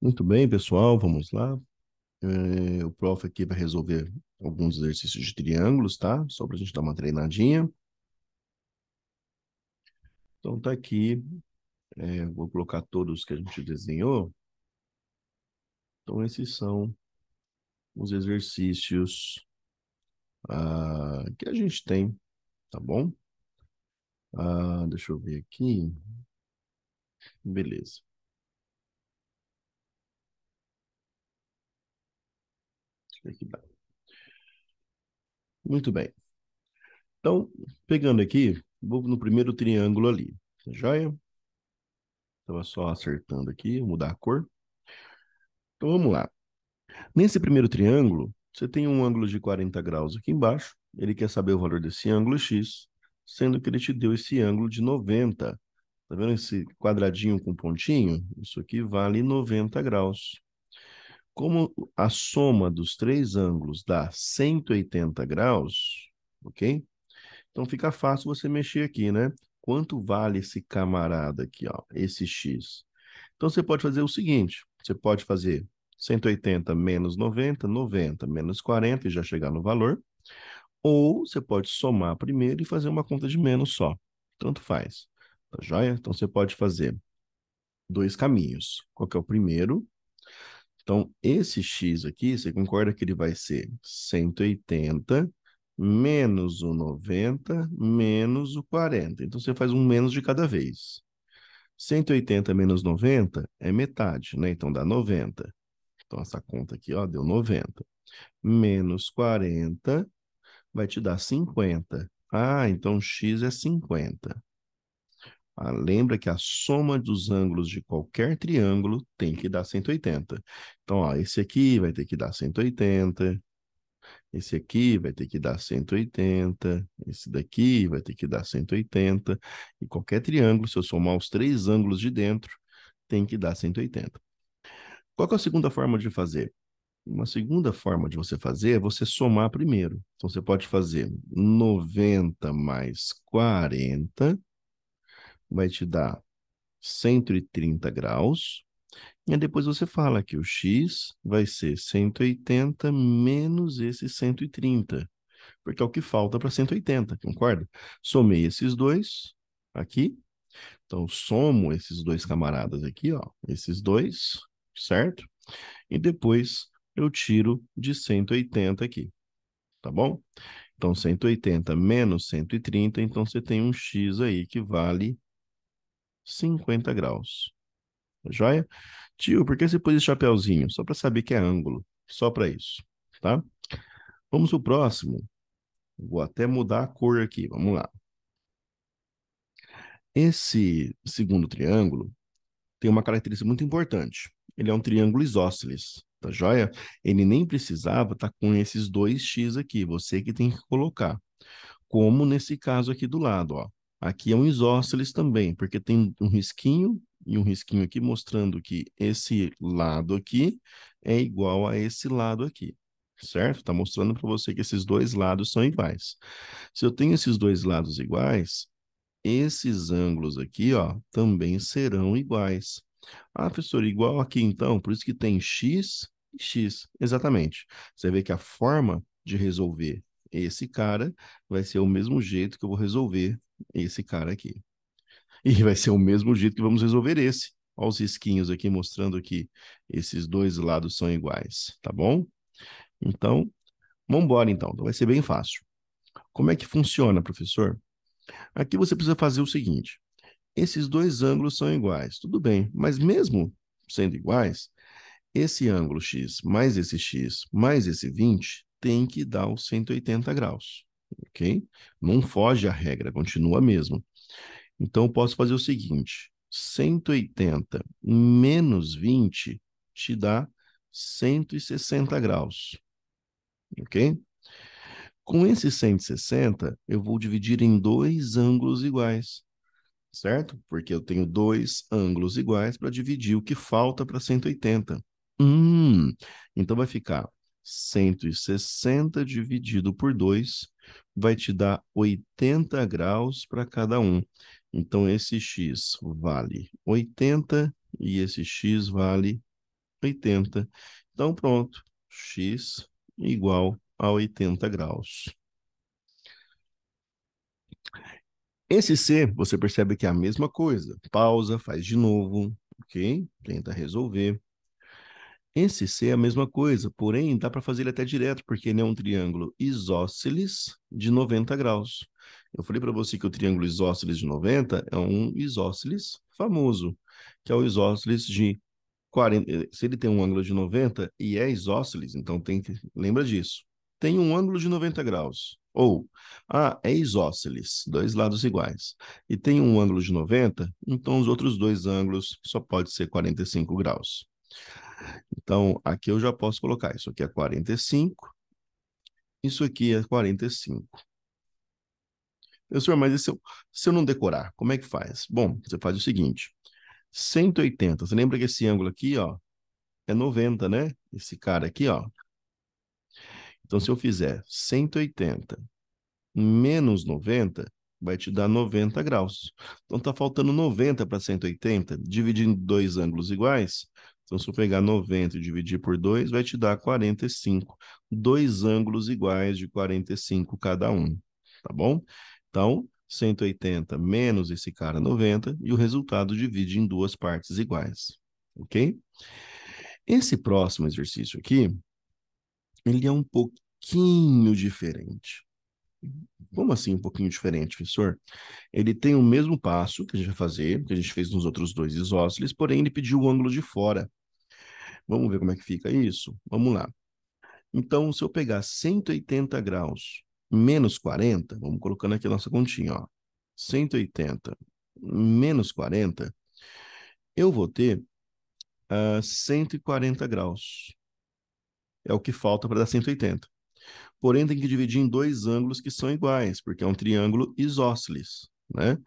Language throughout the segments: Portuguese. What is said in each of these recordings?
Muito bem, pessoal, vamos lá. O prof aqui vai resolver alguns exercícios de triângulos, tá? Só para a gente dar uma treinadinha. Então, tá aqui. Vou colocar todos que a gente desenhou. Então, esses são os exercícios que a gente tem, tá bom? Deixa eu ver aqui. Beleza. Deixa eu ver aqui dá. Muito bem. Então, pegando aqui, vou no primeiro triângulo ali. Tá joia? Estava só acertando aqui, vou mudar a cor. Então, vamos lá. Nesse primeiro triângulo, você tem um ângulo de 40 graus aqui embaixo. Ele quer saber o valor desse ângulo x, sendo que ele te deu esse ângulo de 90. Tá vendo esse quadradinho com pontinho? Isso aqui vale 90 graus. Como a soma dos três ângulos dá 180 graus, ok? Então fica fácil você mexer aqui, né? Quanto vale esse camarada aqui, ó, esse x? Então você pode fazer o seguinte: você pode fazer 180 menos 90, 90 menos 40 e já chegar no valor. Ou você pode somar primeiro e fazer uma conta de menos só. Tanto faz. Tá joia? Então você pode fazer dois caminhos. Qual que é o primeiro? Então, esse x aqui, você concorda que ele vai ser 180 menos o 90 menos o 40. Então, você faz um menos de cada vez. 180 menos 90 é metade, né? Então, dá 90. Então, essa conta aqui, ó, deu 90. Menos 40 vai te dar 50. Então x é 50. Lembra que a soma dos ângulos de qualquer triângulo tem que dar 180. Então, ó, esse aqui vai ter que dar 180. Esse aqui vai ter que dar 180. Esse daqui vai ter que dar 180. E qualquer triângulo, se eu somar os três ângulos de dentro, tem que dar 180. Qual que é a segunda forma de fazer? Uma segunda forma de você fazer é você somar primeiro. Então, você pode fazer 90 mais 40, vai te dar 130 graus. E aí depois você fala que o x vai ser 180 menos esse 130, porque é o que falta para 180, concorda? Somei esses dois aqui. Então, somo esses dois camaradas aqui, ó, esses dois, certo? E depois eu tiro de 180 aqui, tá bom? Então, 180 menos 130, então você tem um x aí que vale 50 graus. Tá joia? Tio, por que você pôs esse chapeuzinho? Só para saber que é ângulo. Só para isso, tá? Vamos pro próximo. Vou até mudar a cor aqui. Vamos lá. Esse segundo triângulo tem uma característica muito importante. Ele é um triângulo isósceles, tá joia? Ele nem precisava estar com esses dois x aqui. Você que tem que colocar. Como nesse caso aqui do lado, ó. Aqui é um isósceles também, porque tem um risquinho e um risquinho aqui mostrando que esse lado aqui é igual a esse lado aqui, certo? Está mostrando para você que esses dois lados são iguais. Se eu tenho esses dois lados iguais, esses ângulos aqui, ó, também serão iguais. Professor, igual aqui então, por isso que tem x e x. Exatamente. Você vê que a forma de resolver esse cara vai ser o mesmo jeito que eu vou resolver esse cara aqui. E vai ser o mesmo jeito que vamos resolver esse. Olha os risquinhos aqui mostrando que esses dois lados são iguais, tá bom? Então, vamos embora então. Então vai ser bem fácil. Como é que funciona, professor? Aqui você precisa fazer o seguinte: esses dois ângulos são iguais, tudo bem, mas mesmo sendo iguais, esse ângulo x mais esse 20 tem que dar os 180 graus, ok? Não foge a regra, continua a mesma. Então, eu posso fazer o seguinte: 180 menos 20 te dá 160 graus, ok? Com esse 160, eu vou dividir em dois ângulos iguais, certo? Porque eu tenho dois ângulos iguais para dividir o que falta para 180. Então vai ficar 160 dividido por 2 vai te dar 80 graus para cada um. Então esse x vale 80 e esse x vale 80. Então, pronto. X igual a 80 graus. Esse C, você percebe que é a mesma coisa. Pausa, faz de novo, ok? Tenta resolver. Esse C é a mesma coisa, porém dá para fazer ele até direto, porque ele é um triângulo isósceles de 90 graus. Eu falei para você que o triângulo isósceles de 90 é um isósceles famoso, que é o isósceles de 40. Se ele tem um ângulo de 90 e é isósceles, então tem que lembra disso. Tem um ângulo de 90 graus. Ou, é isósceles, dois lados iguais. E tem um ângulo de 90, então os outros dois ângulos só pode ser 45 graus. Então, aqui eu já posso colocar, isso aqui é 45, isso aqui é 45. Professor, mas e se eu não decorar, como é que faz? Bom, você faz o seguinte, 180, você lembra que esse ângulo aqui, ó, é 90, né? Esse cara aqui, ó. Então, se eu fizer 180 menos 90, vai te dar 90 graus. Então, tá faltando 90 para 180, dividir em dois ângulos iguais. Então, se eu pegar 90 e dividir por 2, vai te dar 45. Dois ângulos iguais de 45 cada um, tá bom? Então, 180 menos esse cara 90, e o resultado divide em duas partes iguais, ok? Esse próximo exercício aqui, ele é um pouquinho diferente. Como assim um pouquinho diferente, professor? Ele tem o mesmo passo que a gente vai fazer, que a gente fez nos outros dois isósceles, porém ele pediu o ângulo de fora. Vamos ver como é que fica isso? Vamos lá. Então, se eu pegar 180 graus menos 40, vamos colocando aqui a nossa continha, ó. 180 menos 40, eu vou ter 140 graus. É o que falta para dar 180. Porém, tem que dividir em dois ângulos que são iguais, porque é um triângulo isósceles, né?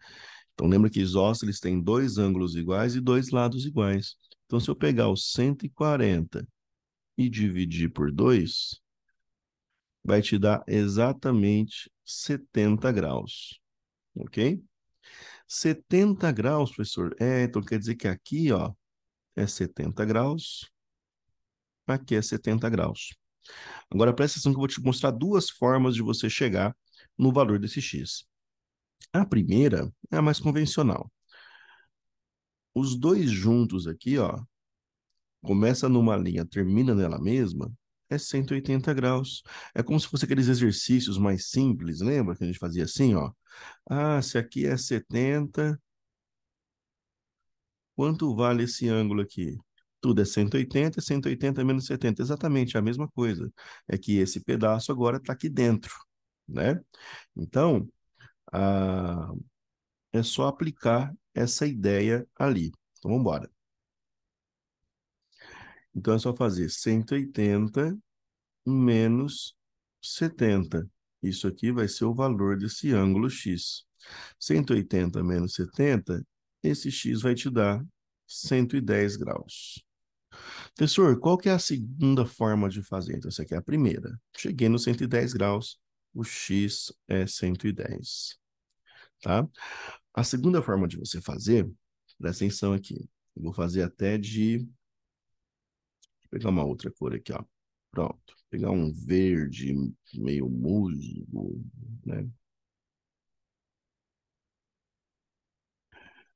Então, lembra que isósceles tem dois ângulos iguais e dois lados iguais. Então, se eu pegar o 140 e dividir por 2, vai te dar exatamente 70 graus, ok? 70 graus, professor, então quer dizer que aqui, ó, é 70 graus, aqui é 70 graus. Agora, presta atenção que eu vou te mostrar duas formas de você chegar no valor desse x. A primeira é a mais convencional. Os dois juntos aqui, ó, começa numa linha, termina nela mesma, é 180 graus. É como se fosse aqueles exercícios mais simples, lembra que a gente fazia assim, ó? Se aqui é 70, quanto vale esse ângulo aqui? Tudo é 180, 180 menos 70, exatamente a mesma coisa. É que esse pedaço agora está aqui dentro, né? Então, ah, é só aplicar essa ideia ali. Então, vamos embora. Então, é só fazer 180 menos 70. Isso aqui vai ser o valor desse ângulo x. 180 menos 70, esse x vai te dar 110 graus. Professor, qual que é a segunda forma de fazer? Então, essa aqui é a primeira. Cheguei no 110 graus, o x é 110, tá? A segunda forma de você fazer, presta atenção aqui. Eu vou fazer até de... Vou pegar uma outra cor aqui, ó. Pronto. Pegar um verde meio musgo, né?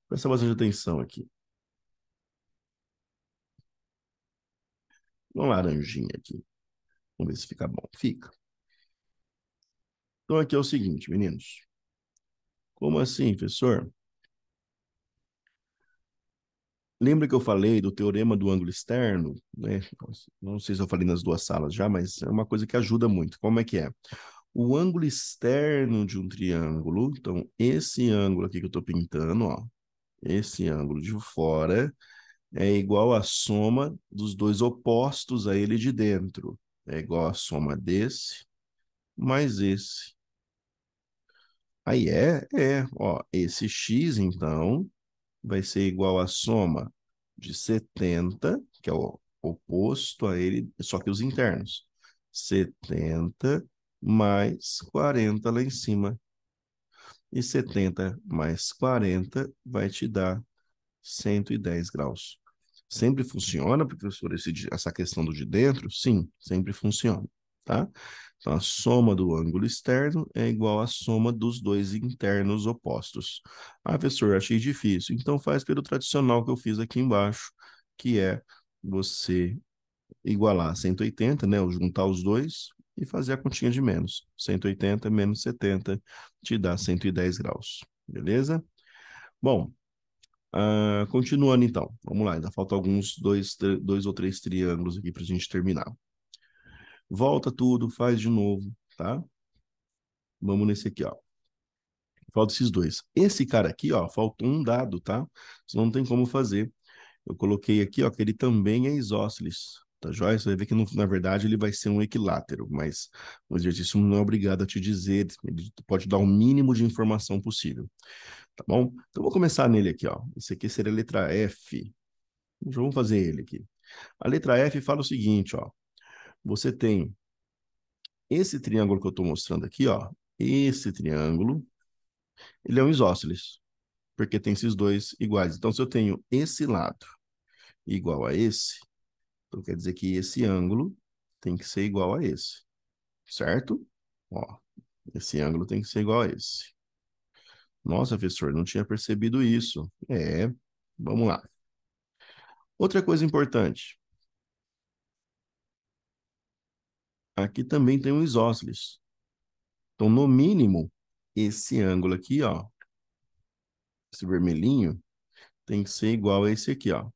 Presta bastante atenção aqui. Uma laranjinha aqui. Vamos ver se fica bom. Fica. Então aqui é o seguinte, meninos. Como assim, professor? Lembra que eu falei do teorema do ângulo externo, né? Não sei se eu falei nas duas salas já, mas é uma coisa que ajuda muito. Como é que é? O ângulo externo de um triângulo, então esse ângulo aqui que eu estou pintando, ó, esse ângulo de fora é igual à soma dos dois opostos a ele de dentro. É igual à soma desse mais esse. Aí ó, esse x, então, vai ser igual à soma de 70, que é o oposto a ele, só que os internos. 70 mais 40 lá em cima. E 70 mais 40 vai te dar 110 graus. Sempre funciona, professor, essa questão do de dentro? Sim, sempre funciona, tá? Então, a soma do ângulo externo é igual à soma dos dois internos opostos. Ah, professor, achei difícil. Então, faz pelo tradicional que eu fiz aqui embaixo, que é você igualar 180, né? Ou juntar os dois e fazer a continha de menos. 180 menos 70 te dá 110 graus, beleza? Bom, continuando então, vamos lá, ainda faltam alguns dois ou três triângulos aqui para a gente terminar. Volta tudo, faz de novo, tá? Vamos nesse aqui, ó. Falta esses dois. Esse cara aqui, ó, faltou um dado, tá? Isso não tem como fazer. Eu coloquei aqui, ó, que ele também é isósceles, tá joia? Você vai ver que, na verdade, ele vai ser um equilátero, mas o exercício não é obrigado a te dizer, ele pode dar o mínimo de informação possível, tá bom? Então, vou começar nele aqui, ó. Esse aqui seria a letra F. Vamos fazer ele aqui. A letra F fala o seguinte, ó. Você tem esse triângulo que eu estou mostrando aqui, ó. Esse triângulo, ele é um isósceles, porque tem esses dois iguais. Então, se eu tenho esse lado igual a esse, então quer dizer que esse ângulo tem que ser igual a esse, certo? Ó, esse ângulo tem que ser igual a esse. Nossa, professor, não tinha percebido isso. Vamos lá. Outra coisa importante. Aqui também tem um isósceles. Então, no mínimo, esse ângulo aqui, ó, esse vermelhinho, tem que ser igual a esse aqui, ó.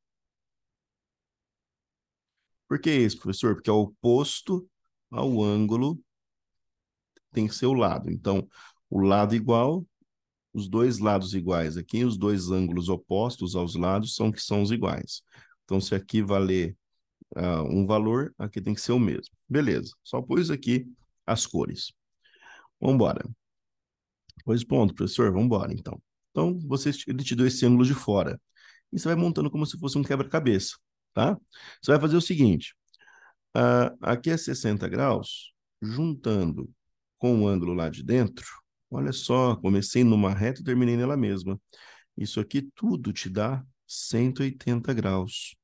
Por que esse, professor? Porque é o oposto ao ângulo, tem que ser o lado. Então, o lado igual, os dois lados iguais aqui, os dois ângulos opostos aos lados são que são os iguais. Então, se aqui valer um valor, aqui tem que ser o mesmo. Beleza, só pus aqui as cores. Vamos embora. Pois ponto, professor, vamos embora, então. Então, ele te deu esse ângulo de fora. E você vai montando como se fosse um quebra-cabeça, tá? Você vai fazer o seguinte, aqui é 60 graus, juntando com o ângulo lá de dentro, olha só, comecei numa reta e terminei nela mesma. Isso aqui tudo te dá 180 graus.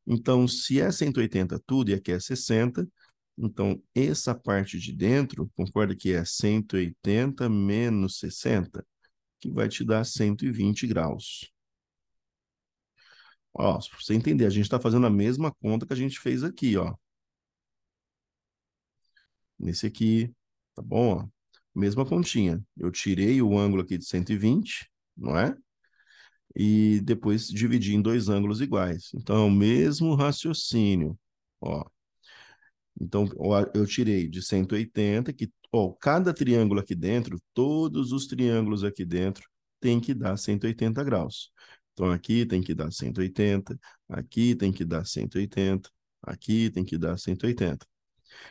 Então, se é 180 tudo e aqui é 60, então essa parte de dentro, concorda que é 180 menos 60, que vai te dar 120 graus. Ó, pra você entender, a gente está fazendo a mesma conta que a gente fez aqui, ó. Nesse aqui, tá bom? Ó. Mesma continha. Eu tirei o ângulo aqui de 120, não é? E depois dividi em dois ângulos iguais. Então, é o mesmo raciocínio, ó. Então, ó, eu tirei de 180, que, ó, cada triângulo aqui dentro, todos os triângulos aqui dentro, tem que dar 180 graus. Então, aqui tem que dar 180, aqui tem que dar 180, aqui tem que dar 180.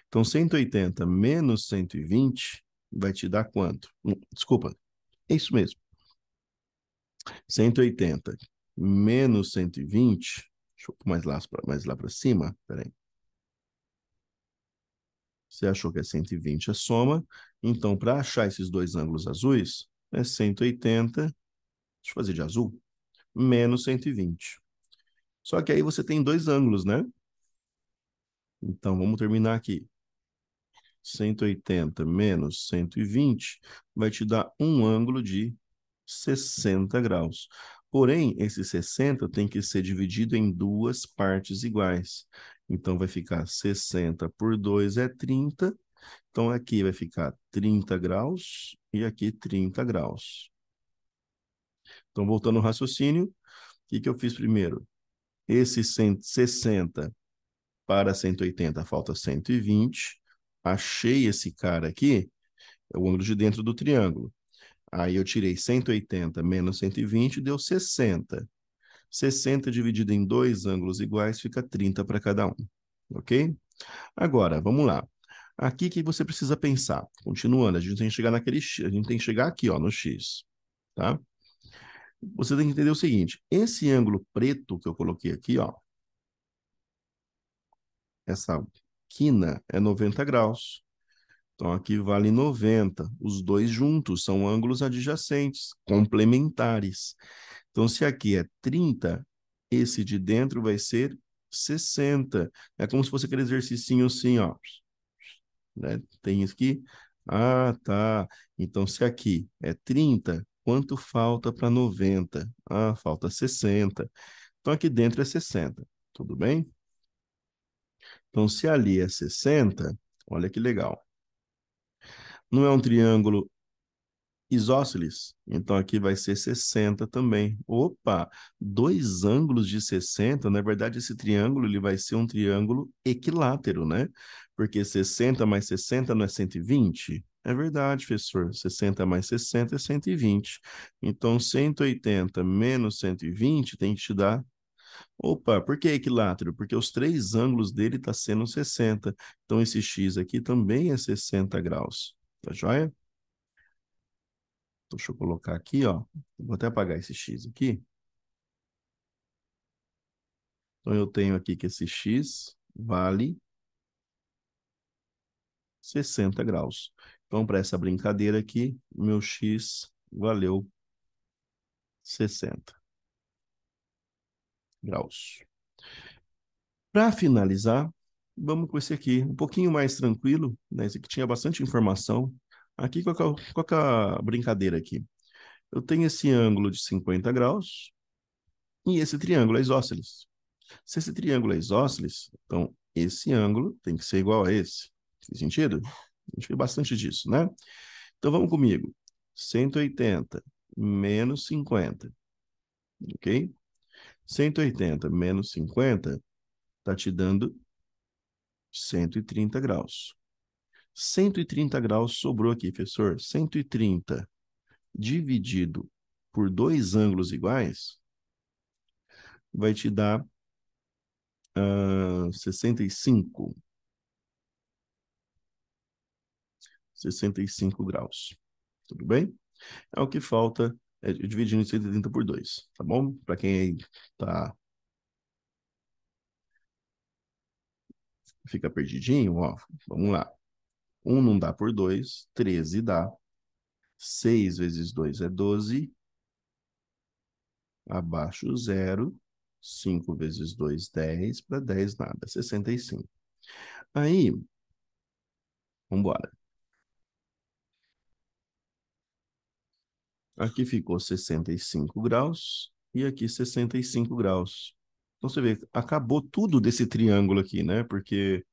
Então, 180 menos 120 vai te dar quanto? Desculpa, é isso mesmo. 180 menos 120, deixa eu pôr mais lá para cima, peraí. Você achou que é 120 a soma, então para achar esses dois ângulos azuis, é 180, deixa eu fazer de azul, menos 120. Só que aí você tem dois ângulos, né? Então, vamos terminar aqui. 180 menos 120 vai te dar um ângulo de 60 graus. Porém, esse 60 tem que ser dividido em duas partes iguais. Então, vai ficar 60 por 2 é 30. Então, aqui vai ficar 30 graus e aqui 30 graus. Então, voltando ao raciocínio, o que eu fiz primeiro? Esse 60 para 180 falta 120. Achei esse cara aqui, é o ângulo de dentro do triângulo. Aí eu tirei 180 menos 120, deu 60. 60 dividido em dois ângulos iguais fica 30 para cada um. Ok? Agora, vamos lá. Aqui que você precisa pensar. Continuando, a gente tem que chegar naquele X, a gente tem que chegar aqui, ó, no X. Tá? Você tem que entender o seguinte: esse ângulo preto que eu coloquei aqui, ó, essa quina é 90 graus. Então, aqui vale 90. Os dois juntos são ângulos adjacentes, complementares. Então, se aqui é 30, esse de dentro vai ser 60. É como se fosse aquele exercício assim, ó. Né? Tem isso aqui. Ah, tá. Então, se aqui é 30, quanto falta para 90? Ah, falta 60. Então, aqui dentro é 60. Tudo bem? Então, se ali é 60, olha que legal. Não é um triângulo isósceles, então aqui vai ser 60 também. Opa, dois ângulos de 60, na verdade esse triângulo ele vai ser um triângulo equilátero, né? Porque 60 mais 60 não é 120? É verdade, professor. 60 mais 60 é 120. Então 180 menos 120 tem que te dar. Opa, por que equilátero? Porque os três ângulos dele está sendo 60. Então esse x aqui também é 60 graus. Tá joia? Deixa eu colocar aqui, ó. Vou até apagar esse X aqui. Então, eu tenho aqui que esse X vale 60 graus. Então, para essa brincadeira aqui, meu X valeu 60 graus. Para finalizar, vamos com esse aqui, um pouquinho mais tranquilo, né? Esse aqui tinha bastante informação. Aqui, qual que é a brincadeira aqui? Eu tenho esse ângulo de 50 graus e esse triângulo é isósceles. Se esse triângulo é isósceles, então esse ângulo tem que ser igual a esse. Faz sentido? A gente vê bastante disso, né? Então vamos comigo. 180 menos 50, ok? 180 menos 50 está te dando 130 graus. 130 graus sobrou aqui, professor. 130 dividido por dois ângulos iguais vai te dar 65. 65 graus. Tudo bem? É o que falta, dividindo 130 por 2, tá bom? Para quem tá, fica perdidinho, ó, vamos lá. 1 não dá por 2, 13 dá. 6 vezes 2 é 12, abaixo zero. 5 vezes 2, 10, para 10 nada, 65. Aí, vamos embora. Aqui ficou 65 graus e aqui 65 graus. Então você vê, acabou tudo desse triângulo aqui, né? Porque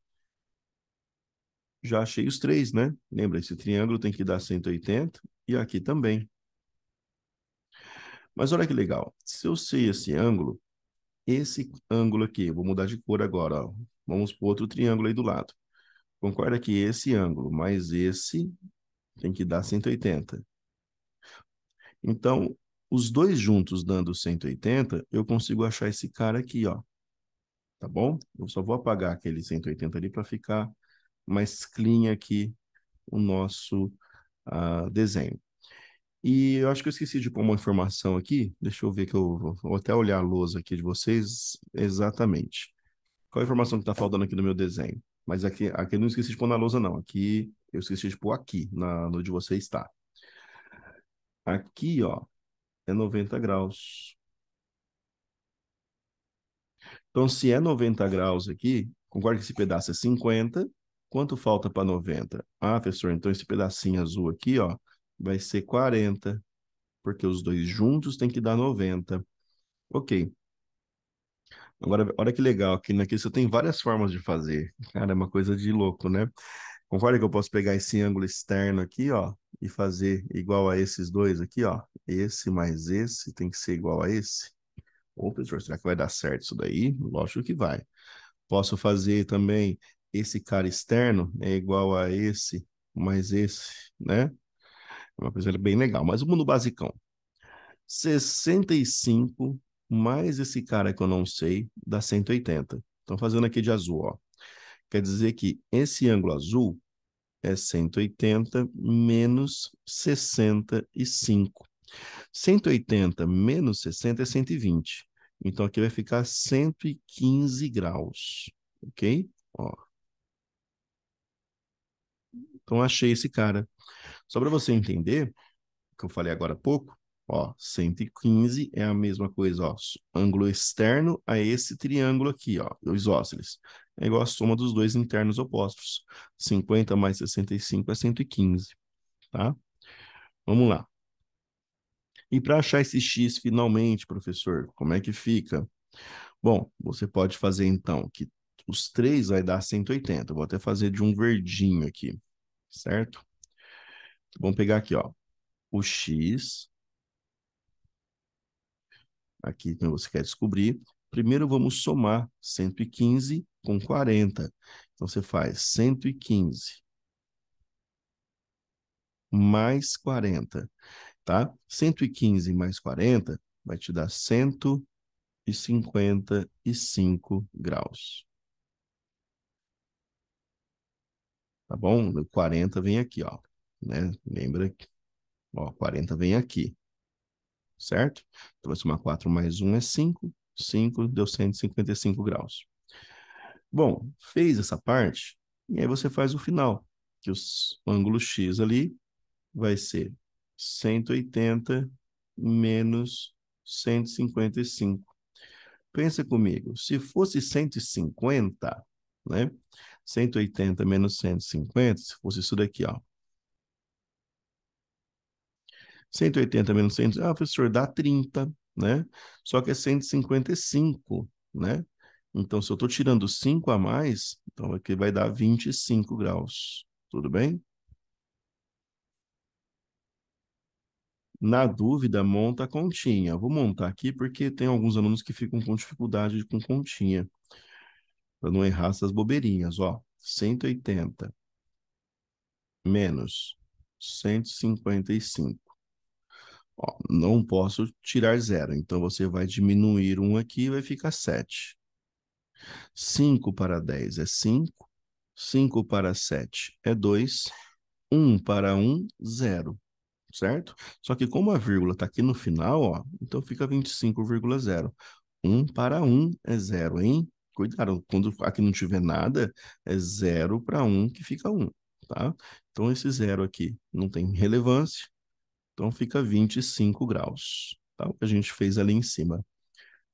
já achei os três, né? Lembra, esse triângulo tem que dar 180 e aqui também. Mas olha que legal. Se eu sei esse ângulo aqui, eu vou mudar de cor agora, ó. Vamos para outro triângulo aí do lado. Concorda que esse ângulo mais esse tem que dar 180. Então, os dois juntos dando 180, eu consigo achar esse cara aqui, ó. Tá bom? Eu só vou apagar aquele 180 ali para ficar mais clean aqui o nosso desenho. E eu acho que eu esqueci de pôr uma informação aqui. Deixa eu ver que eu vou até olhar a lousa aqui de vocês exatamente. Qual a informação que está faltando aqui no meu desenho? Mas aqui eu não esqueci de pôr na lousa, não. Aqui eu esqueci de pôr aqui, no de você está. Aqui, ó, é 90 graus. Então, se é 90 graus aqui, concorda que esse pedaço é 50. Quanto falta para 90? Ah, professor, então esse pedacinho azul aqui, ó, vai ser 40, porque os dois juntos tem que dar 90. Ok. Agora, olha que legal, aqui aqui você tem várias formas de fazer. Cara, é uma coisa de louco, né? Concorda que eu posso pegar esse ângulo externo aqui, ó, e fazer igual a esses dois aqui, ó. Esse mais esse tem que ser igual a esse. Ô, professor, será que vai dar certo isso daí? Lógico que vai. Posso fazer também esse cara externo é igual a esse mais esse, né? É uma coisa bem legal. Mas vamos no basicão. 65 mais esse cara que eu não sei dá 180. Então, fazendo aqui de azul, ó. Quer dizer que esse ângulo azul é 180 menos 65. 180 menos 60 é 120. Então, aqui vai ficar 115 graus, ok? Ó, então, achei esse cara. Só para você entender, que eu falei agora há pouco, Ó, 115 é a mesma coisa, ó. Ângulo externo a esse triângulo aqui, ó, o isósceles. É igual a soma dos dois internos opostos. 50 mais 65 é 115, tá? Vamos lá. E para achar esse x finalmente, professor, como é que fica? Bom, você pode fazer então que os três vai dar 180. Vou até fazer de um verdinho aqui, certo? Vamos pegar aqui, ó, o x, aqui que você quer descobrir. Primeiro vamos somar 115 com 40. Então você faz 115 mais 40, tá? 115 mais 40 vai te dar 155 graus, tá bom? O 40 vem aqui, ó, né? Lembra que, ó, 40 vem aqui, certo? Então vai somar 4 mais 1 é 5. 5 deu 155 graus. Bom, fez essa parte, e aí você faz o final, que o ângulo x ali vai ser 180 menos 155. Pensa comigo, se fosse 150, né? 180 menos 150, se fosse isso daqui, ó. 180 menos 100, professor, dá 30, né? Só que é 155, né? Então, se eu estou tirando 5 a mais, então aqui vai dar 25 graus. Tudo bem? Na dúvida, monta a continha. Eu vou montar aqui porque tem alguns alunos que ficam com dificuldade com continha, para não errar essas bobeirinhas, ó. 180 menos 155. Ó, não posso tirar zero, então você vai diminuir um aqui e vai ficar 7. 5 para 10 é 5. 5 para 7 é 2. 1 para 1, 0. Certo? Só que como a vírgula está aqui no final, ó, então fica 25,0. 1 para 1 é 0, hein? Cuidado, quando aqui não tiver nada, é 0 para 1 que fica 1, tá? Então esse 0 aqui não tem relevância, então fica 25 graus, tá? O que a gente fez ali em cima.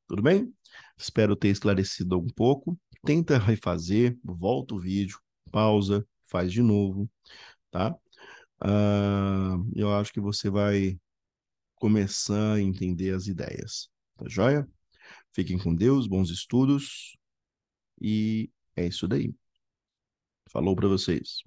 Tudo bem? Espero ter esclarecido um pouco. Tenta refazer, volta o vídeo, pausa, faz de novo, tá? Eu acho que você vai começar a entender as ideias. Tá joia? Fiquem com Deus, bons estudos e é isso daí. Falou para vocês.